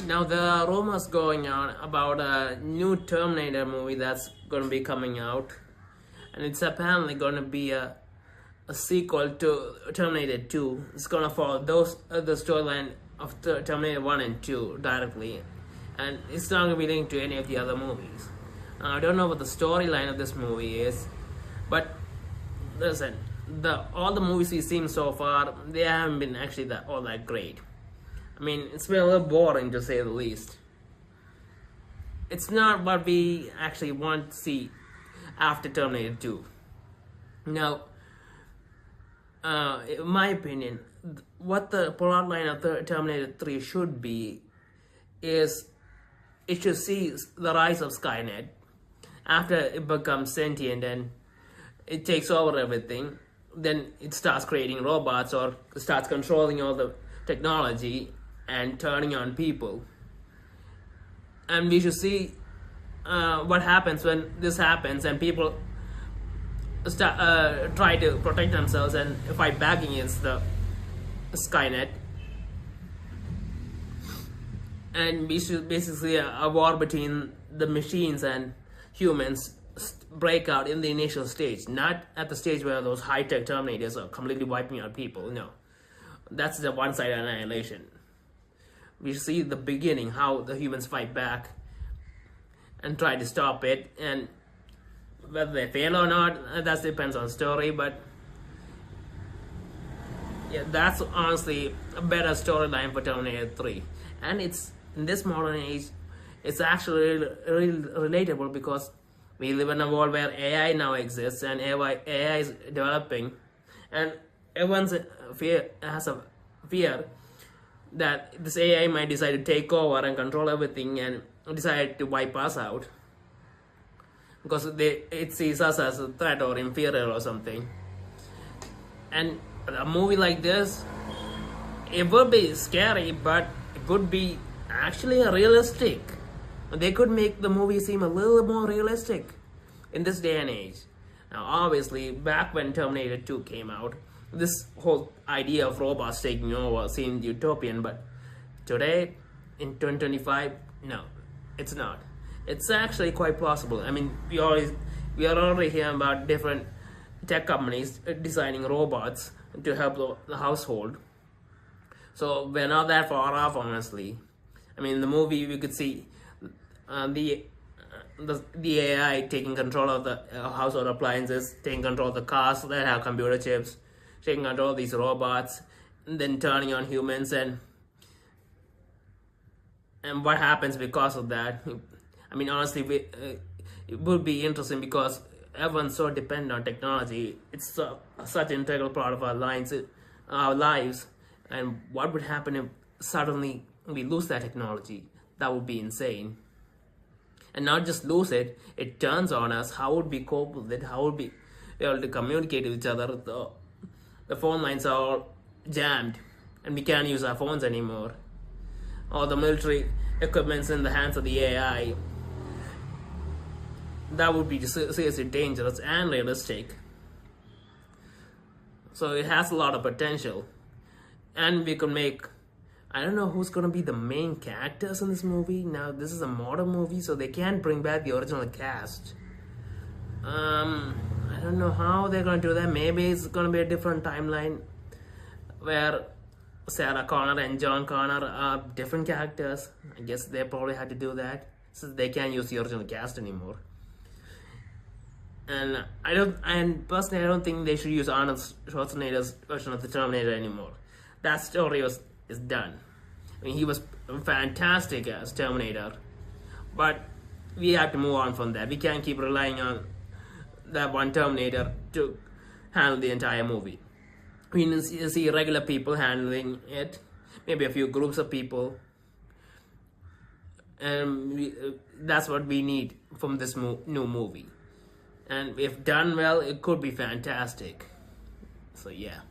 Now there are rumors going on about a new Terminator movie that's going to be coming out, and it's apparently going to be a sequel to Terminator 2. It's going to follow the storyline of Terminator 1 and 2 directly, and it's not going to be linked to any of the other movies. I don't know what the storyline of this movie is, but listen, all the movies we've seen so far, they haven't been actually all that great. I mean, it's been a little boring to say the least. It's not what we actually want to see after Terminator 2. Now, in my opinion, what the plot line of Terminator 3 should be is it should see the rise of Skynet after it becomes sentient and it takes over everything. Then it starts creating robots or starts controlling all the technology and turning on people. And we should see what happens when this happens and people try to protect themselves and fight back against the Skynet. And we should basically a war between the machines and humans break out in the initial stage, not at the stage where those high-tech Terminators are completely wiping out people. No, that's the one-sided annihilation. We see the beginning, how the humans fight back and try to stop it, and whether they fail or not, that depends on the story, but yeah, that's honestly a better storyline for Terminator 3. And it's, in this modern age, it's actually really relatable because we live in a world where AI now exists and AI is developing, and everyone's has a fear that this AI might decide to take over and control everything and decide to wipe us out because it sees us as a threat or inferior or something. And a movie like this, it would be scary, but it would be actually realistic. They could make the movie seem a little more realistic in this day and age. Now, obviously, back when Terminator 2 came out, this whole idea of robots taking over seemed utopian, but today, in 2025, no, it's not. It's actually quite plausible. I mean, we are already hearing about different tech companies designing robots to help the household. So we're not that far off, honestly. I mean, in the movie, we could see the AI taking control of the household appliances, taking control of the cars that have computer chips, taking control of these robots, and then turning on humans, and what happens because of that. I mean, honestly, it would be interesting because everyone's so dependent on technology. It's such an integral part of our lives. And what would happen if suddenly we lose that technology? That would be insane. And not just lose it, it turns on us. How would we cope with it? How would we be able to communicate with each other? The phone lines are all jammed and we can't use our phones anymore. Or the military equipment's in the hands of the AI. That would be seriously dangerous and realistic. So it has a lot of potential. And we could make, I don't know who's going to be the main characters in this movie. Now, this is a modern movie, so they can't bring back the original cast. I don't know how they're going to do that. Maybe it's going to be a different timeline where Sarah Connor and John Connor are different characters. I guess they probably had to do that since they can't use the original cast anymore. And personally, I don't think they should use Arnold Schwarzenegger's version of the Terminator anymore. That story is done. I mean, he was fantastic as Terminator, but we have to move on from that. We can't keep relying on that one Terminator to handle the entire movie. We need to see regular people handling it, maybe a few groups of people, and that's what we need from this new movie. And if done well, it could be fantastic. So yeah.